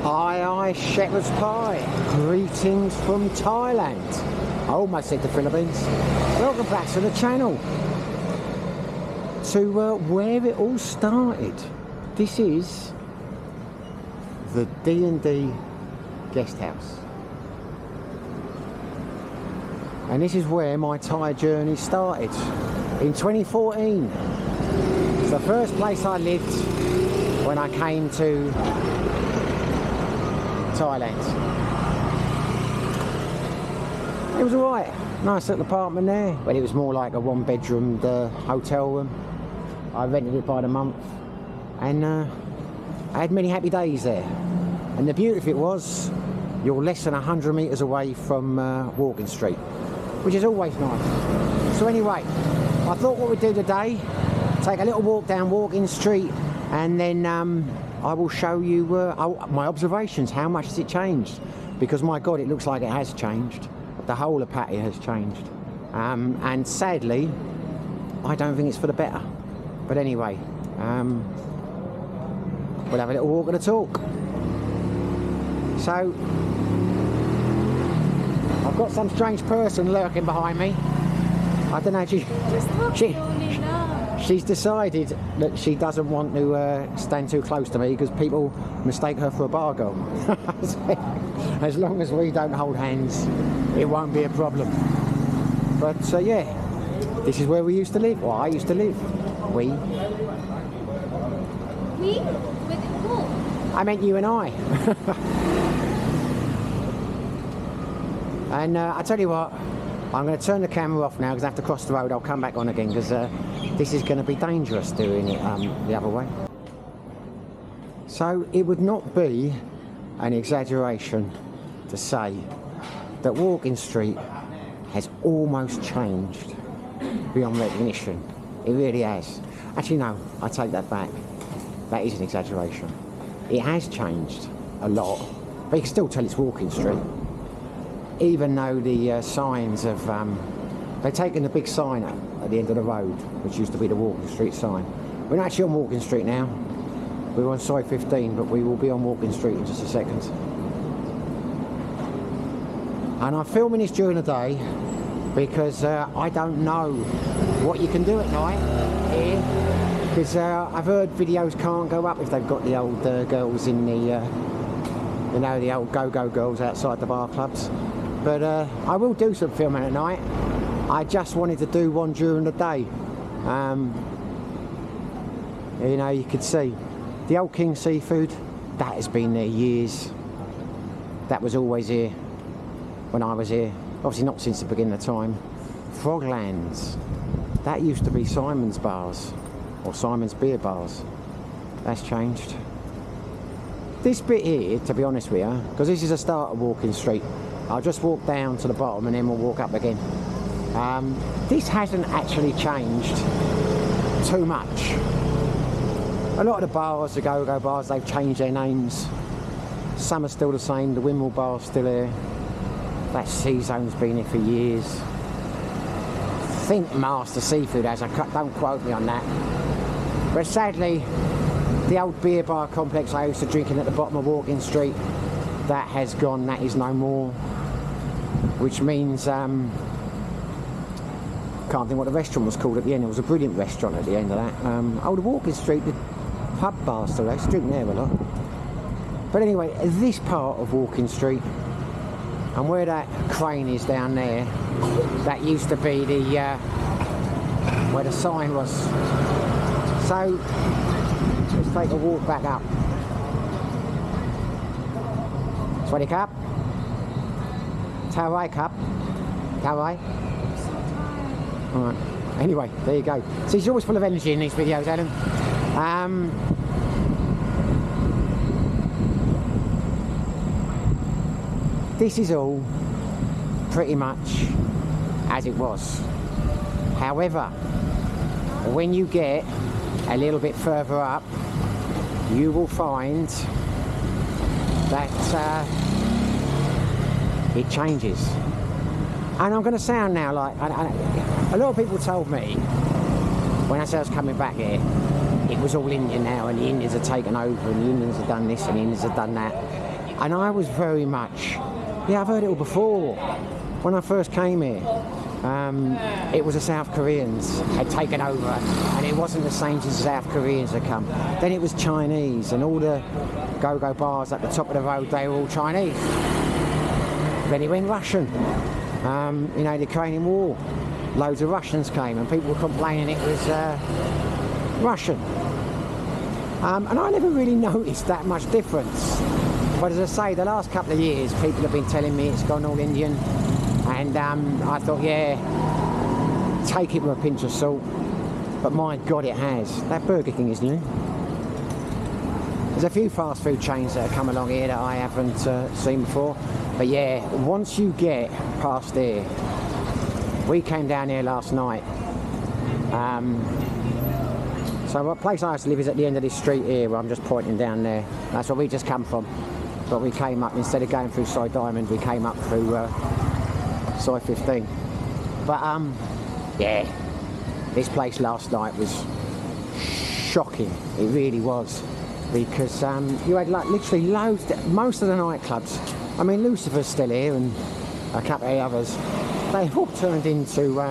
Aye, shepherd's pie. Greetings from Thailand. I almost said the Philippines. Welcome back to the channel. To where it all started. This is the D&D guest house. And this is where my Thai journey started. In 2014. It's the first place I lived when I came to Thailand. It was alright, nice little apartment there, but it was more like a one-bedroom hotel room. I rented it by the month, and I had many happy days there. And the beauty of it was, you're less than 100 metres away from Walking Street, which is always nice. So anyway, I thought what we'd do today, take a little walk down Walking Street, and then I will show you my observations. How much has it changed? Because my God, it looks like it has changed. The whole of Pattaya has changed. And sadly, I don't think it's for the better. But anyway, we'll have a little walk and a talk. So, I've got some strange person lurking behind me. I don't know, she's decided that she doesn't want to stand too close to me because people mistake her for a bar girl. As long as we don't hold hands, it won't be a problem. But yeah, this is where we used to live. Well, I used to live. We? With who? I meant you and I. And I tell you what, I'm going to turn the camera off now because I have to cross the road. I'll come back on again because this is going to be dangerous doing it the other way. So it would not be an exaggeration to say that Walking Street has almost changed beyond recognition. It really has. Actually no, I take that back. That is an exaggeration. It has changed a lot, but you can still tell it's Walking Street. Even though the signs have, they've taken the big sign up at the end of the road, which used to be the Walking Street sign. We're not actually on Walking Street now. We're on side 15, but we will be on Walking Street in just a second. And I'm filming this during the day because I don't know what you can do at night here. Because I've heard videos can't go up if they've got the old girls in the, you know, the old go-go girls outside the bar clubs. But I will do some filming at night. I just wanted to do one during the day. You know, you could see the old King Seafood, that has been there years. That was always here when I was here. Obviously not since the beginning of time. Froglands, that used to be Simon's bars, or Simon's beer bars. That's changed. This bit here, to be honest with you, because this is the start of Walking Street, I'll just walk down to the bottom and then we'll walk up again. This hasn't actually changed too much. A lot of the bars, the go-go bars, they've changed their names. Some are still the same. The Windmill Bar's still here. That Sea Zone's been here for years. I think Master Seafood has. Don't quote me on that. But sadly, the old beer bar complex I used to drink in at the bottom of Walking Street, that has gone. That is no more. Which means, can't think what the restaurant was called at the end. It was a brilliant restaurant at the end of that. The Walking Street, the pub bar still, I used to drink there a lot. But anyway, this part of Walking Street, and where that crane is down there, that used to be the, where the sign was. So, let's take a walk back up. Swaddy Cup. Tawai Cup. Tawai. Alright. Anyway, there you go. See, she's always full of energy in these videos, Adam. This is all pretty much as it was. However, when you get a little bit further up, you will find that it changes. And I'm going to sound now like, a lot of people told me when I said I was coming back here, it was all Indian now, and the Indians had taken over, and the Indians had done this, and the Indians had done that. And I was very much, yeah, I've heard it all before. When I first came here, it was the South Koreans had taken over, and it wasn't the same as the South Koreans had come. Then it was Chinese, and all the go-go bars at the top of the road, they were all Chinese. Then it went Russian. You know, the Ukrainian war, loads of Russians came, and people were complaining it was Russian. And I never really noticed that much difference. But as I say, the last couple of years, people have been telling me it's gone all Indian. And I thought, yeah, take it with a pinch of salt. But my God, it has. That Burger King is new. There's a few fast food chains that have come along here that I haven't seen before. But yeah, once you get past there, we came down here last night. So the place I used to live is at the end of this street here, where I'm just pointing down there. That's where we just come from. But we came up, instead of going through Side Diamond, we came up through Side 15. But yeah, this place last night was shocking. It really was. Because you had like literally loads, most of the nightclubs. I mean, Lucifer's still here and a couple of others. They all turned into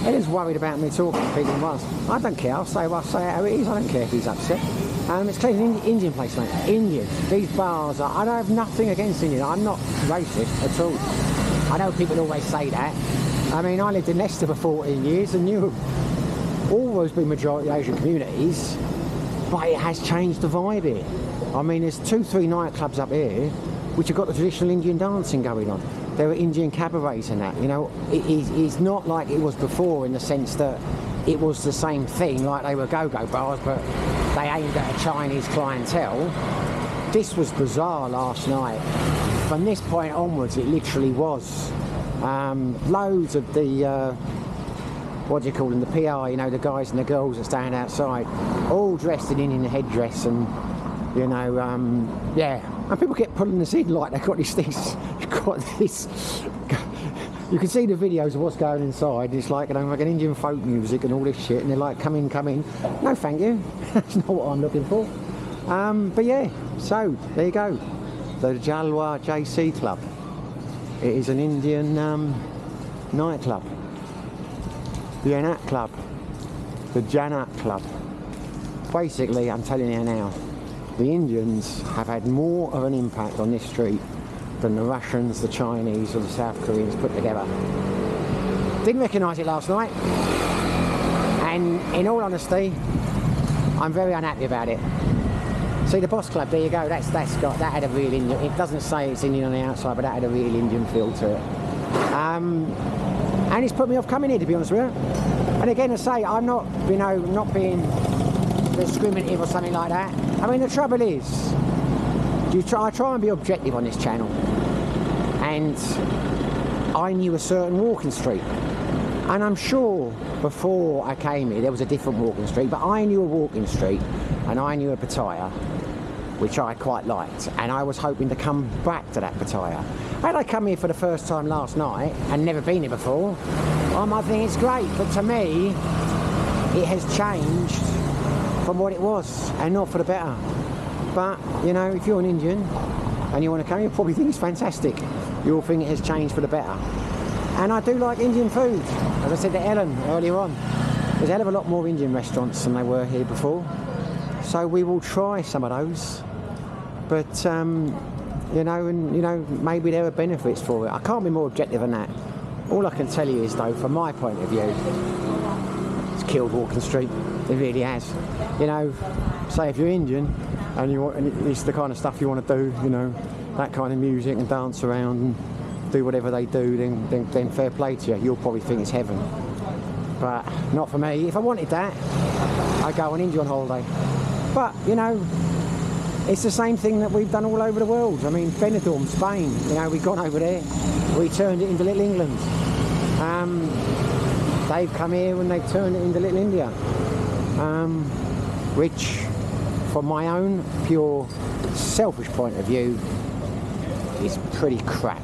He was worried about me talking to people once. I don't care, I'll say it how it is, I don't care if he's upset. It's clearly an Indian place, mate. Indian. These bars I don't have nothing against Indian. I'm not racist at all. I know people always say that. I mean, I lived in Leicester for 14 years and knew always been majority Asian communities, but it has changed the vibe here. I mean, there's 2-3 nightclubs up here which have got the traditional Indian dancing going on. There are Indian cabarets and that, you know. It's not like it was before in the sense that it was the same thing, like they were go-go bars, but they aimed at a Chinese clientele. This was bizarre last night. From this point onwards, it literally was. Loads of the, what do you call them, the PR, you know, the guys and the girls that stand outside, all dressed in Indian headdress and, you know, yeah. And people kept pulling us in like they've got these things, got this. You can see the videos of what's going inside. It's like, you know, like an Indian folk music and all this shit, and they're like, come in, come in. No, thank you. That's not what I'm looking for. But yeah, so there you go. The Jalwa JC Club. It is an Indian nightclub. The Anat Club. The Janat Club. Basically, I'm telling you now, the Indians have had more of an impact on this street than the Russians, the Chinese or the South Koreans put together. Didn't recognise it last night, and in all honesty, I'm very unhappy about it. See the Boss Club, there you go, that had a real Indian, it doesn't say it's Indian on the outside, but that had a real Indian feel to it. And it's put me off coming here, to be honest with you. And again, I say, I'm not, you know, not being discriminative or something like that. I mean, the trouble is, I try and be objective on this channel, and I knew a certain walking street, and I'm sure before I came here there was a different walking street, but I knew a walking street, and I knew a Pattaya, which I quite liked, and I was hoping to come back to that Pattaya. Had I come here for the first time last night and never been here before, I might think it's great, but to me it has changed from what it was, and not for the better. But, you know, if you're an Indian and you want to come, you'll probably think it's fantastic. You'll think it has changed for the better. And I do like Indian food. As I said to Ellen earlier on, there's a hell of a lot more Indian restaurants than there were here before. So we will try some of those. But, you know, maybe there are benefits for it. I can't be more objective than that. All I can tell you is, though, from my point of view, it's killed Walking Street. It really has. You know, say if you're Indian and you want, and it's the kind of stuff you want to do, you know, that kind of music and dance around and do whatever they do, then fair play to you. You'll probably think it's heaven. But not for me. If I wanted that, I'd go on India on holiday. But, you know, it's the same thing that we've done all over the world. I mean, Benidorm, Spain, you know, we've gone over there. We turned it into Little England. They've come here and they've turned it into Little India. Which, from my own pure selfish point of view, is pretty crap.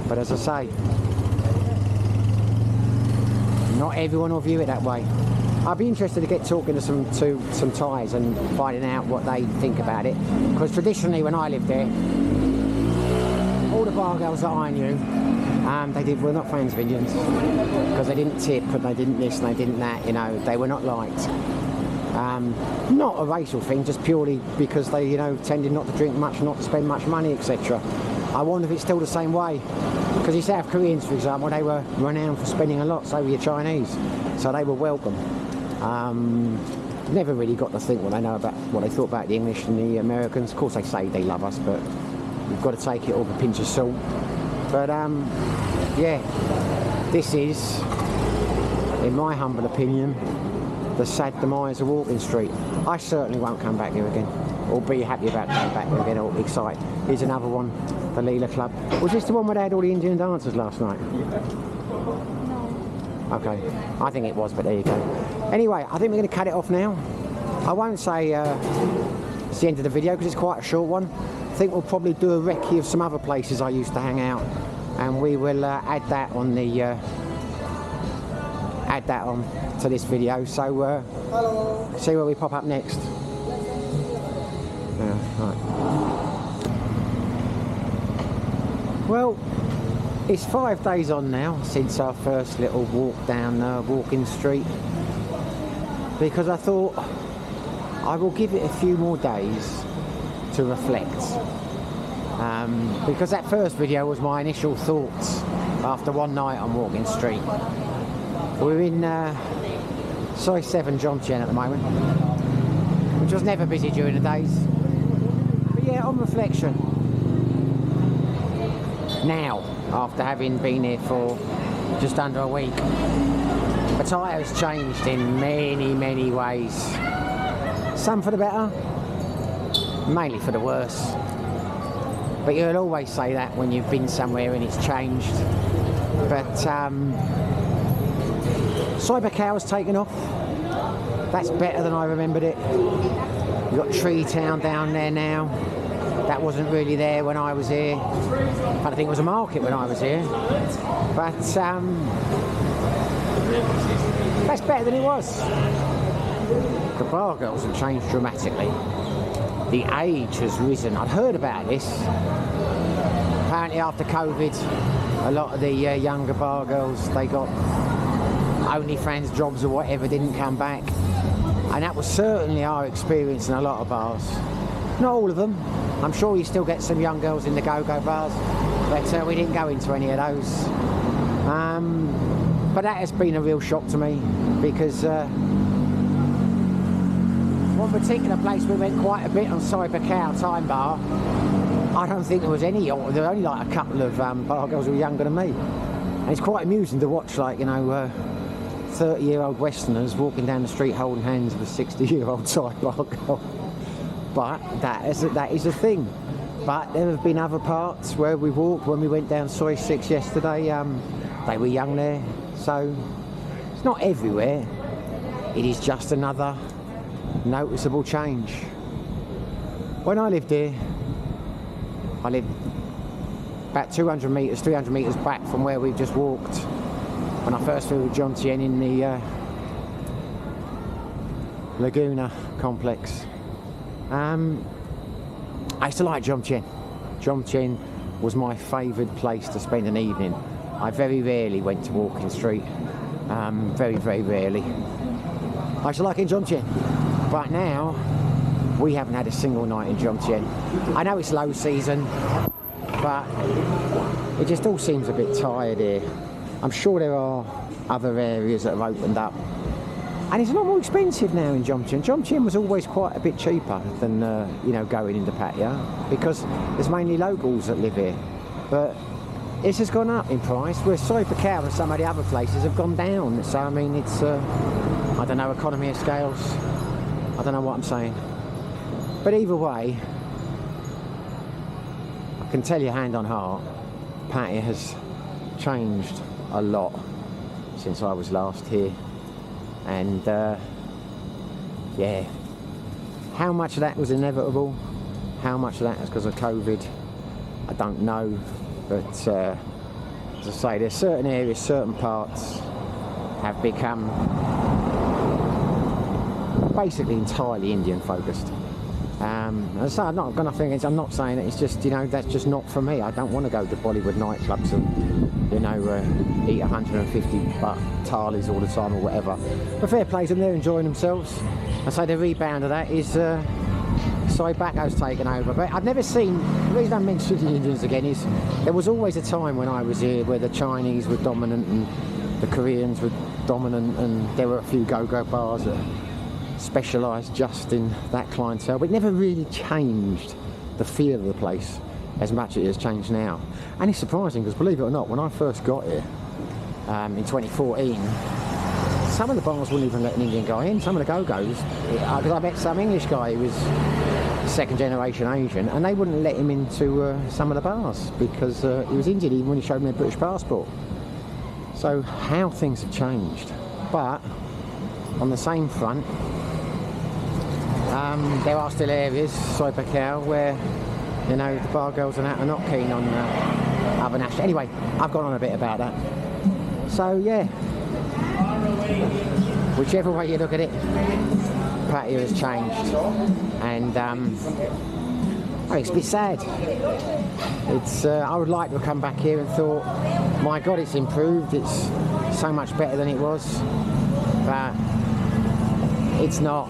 But as I say, not everyone will view it that way. I'd be interested to get talking to some Thais and finding out what they think about it. Because traditionally, when I lived there, all the bar girls that I knew, were not fans of Indians because they didn't tip and they didn't this and they didn't that. You know, they were not liked. Not a racial thing, just purely because they, you know, tended not to drink much, not to spend much money, etc. I wonder if it's still the same way. Because you South Koreans, for example, they were renowned for spending a lot, so were your Chinese. So they were welcome. Never really got to think what they thought about the English and the Americans. Of course, they say they love us, but we've got to take it all with a pinch of salt. But yeah, this is, in my humble opinion, the sad demise of Walking Street. I certainly won't come back here again, or be happy about coming back here again, or excited. Here's another one, the Leela Club. Was this the one where they had all the Indian dancers last night? No. Okay, I think it was, but there you go. Anyway, I think we're going to cut it off now. I won't say it's the end of the video because it's quite a short one. I think we'll probably do a recce of some other places I used to hang out, and we will add that on to this video. So see where we pop up next. Yeah, right. Well, it's 5 days on now since our first little walk down Walking Street, because I thought I will give it a few more days to reflect, because that first video was my initial thoughts after one night on Walking Street. We're in size 7 Jomtien at the moment, which was never busy during the days. But yeah, on reflection, now, after having been here for just under a week, Pattaya has changed in many, many ways. Some for the better, mainly for the worse. But you'll always say that when you've been somewhere and it's changed. But Cybercow has taken off. That's better than I remembered it. You've got Tree Town down there now. That wasn't really there when I was here. I don't think it was a market when I was here. But that's better than it was. The bar girls have changed dramatically. The age has risen. I'd heard about this. Apparently after COVID, a lot of the younger bar girls, they got OnlyFans jobs or whatever, didn't come back. And that was certainly our experience in a lot of bars. Not all of them. I'm sure you still get some young girls in the go-go bars, but we didn't go into any of those. But that has been a real shock to me, because one particular place we went quite a bit on Cybercow Time Bar, I don't think there was any, or there were only like a couple of bar girls who were younger than me. And it's quite amusing to watch, like, you know, 30-year-old Westerners walking down the street holding hands with a 60-year-old Thai bar girl. But that is a thing. But there have been other parts where we walked, when we went down Soi 6 yesterday, they were young there. So it's not everywhere. It is just another noticeable change. When I lived here, I lived about 200 metres, 300 metres back from where we've just walked. When I first flew with Jomtien in the Laguna complex. I used to like Jomtien. Jomtien was my favoured place to spend an evening. I very rarely went to Walking Street. Very, very rarely. I used to like it in Jomtien. But now, we haven't had a single night in Jomtien. I know it's low season, but it just all seems a bit tired here. I'm sure there are other areas that have opened up. And it's a lot more expensive now in Jomtien. Jomtien was always quite a bit cheaper than, you know, going into Pattaya, because there's mainly locals that live here. But this has gone up in price, whereas Cybercow and some of the other places have gone down. So, I mean, it's, I don't know, economy of scales. I don't know what I'm saying. But either way, I can tell you hand on heart, Pattaya has changed a lot since I was last here. And yeah, how much of that was inevitable, how much of that is because of COVID, I don't know. But as I say, there's certain areas, certain parts have become basically entirely Indian focused. So I'm not gonna think. I'm not saying it. It's just, you know, that's just not for me. I don't want to go to Bollywood nightclubs and, you know, eat 150 thalis all the time or whatever. But fair play to them, they're enjoying themselves. I say the rebound of that is Sai Bakko's taken over. But I've never seen. The reason I mentioned the Indians again is there was always a time when I was here where the Chinese were dominant and the Koreans were dominant, and there were a few go-go bars that specialised just in that clientele, but it never really changed the feel of the place as much as it has changed now. And it's surprising because, believe it or not, when I first got here in 2014, some of the bars wouldn't even let an Indian guy in. Some of the go-go's, because I met some English guy who was second generation Asian, and they wouldn't let him into some of the bars because he was Indian even when he showed me a British passport. So how things have changed. But on the same front, there are still areas, Sai Bakko, where, you know, the bar girls and that are not keen on other national. Anyway, I've gone on a bit about that. So yeah, whichever way you look at it, Pattaya has changed, and it's a bit sad. It's I would like to have come back here and thought, my God, it's improved. It's so much better than it was, but it's not.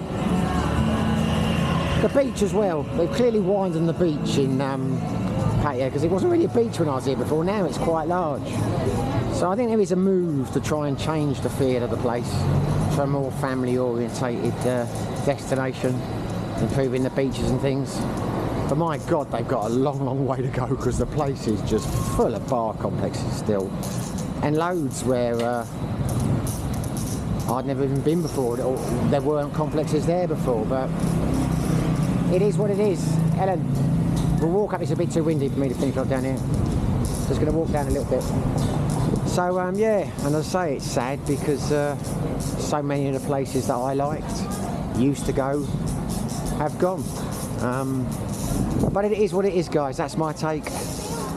The beach as well, they've clearly widened the beach in Pattaya, because it wasn't really a beach when I was here before. Now it's quite large. So I think there is a move to try and change the feel of the place to a more family orientated destination, improving the beaches and things. But my God, they've got a long way to go, because the place is just full of bar complexes still, and loads where I'd never even been before, or there weren't complexes there before. But it is what it is. Ellen, we'll walk up. It's a bit too windy for me to finish off down here. Just going to walk down a little bit. So yeah, and as I say, it's sad because so many of the places that I liked, used to go, have gone. But it is what it is, guys. That's my take.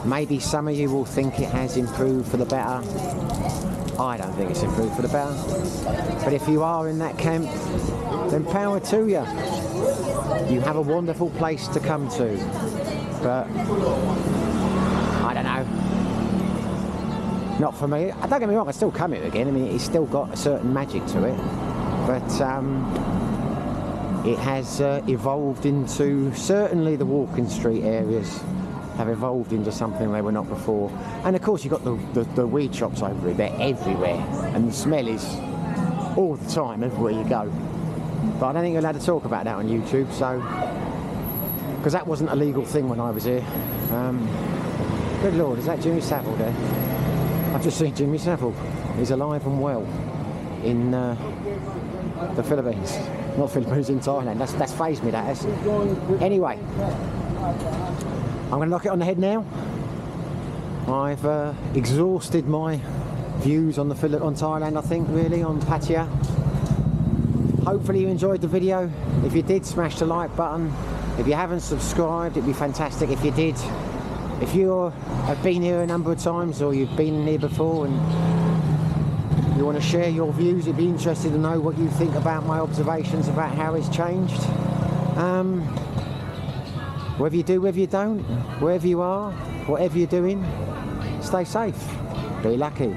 Maybe some of you will think it has improved for the better. I don't think it's improved for the better. But if you are in that camp, then power to you. You have a wonderful place to come to. But I don't know. Not for me. Don't get me wrong, I still come here again. I mean, it's still got a certain magic to it. But it has evolved into, certainly the walking street areas have evolved into something they were not before. And of course you've got the weed shops over here. They're everywhere, and the smell is all the time everywhere you go. But I don't think you're allowed to talk about that on YouTube, so, because that wasn't a legal thing when I was here. Good Lord, is that Jimmy Savile there? I've just seen Jimmy Savile. He's alive and well in the Philippines. Not Philippines, in Thailand. That's phased me, that has. Anyway, I'm going to knock it on the head now. I've exhausted my views on Thailand, I think, really, on Pattaya. Hopefully you enjoyed the video. If you did, smash the like button. If you haven't subscribed, it'd be fantastic if you did. If you have been here a number of times, or you've been here before and you want to share your views, it'd be interesting to know what you think about my observations about how it's changed. Whether you do, whether you don't, wherever you are, whatever you're doing, stay safe, be lucky.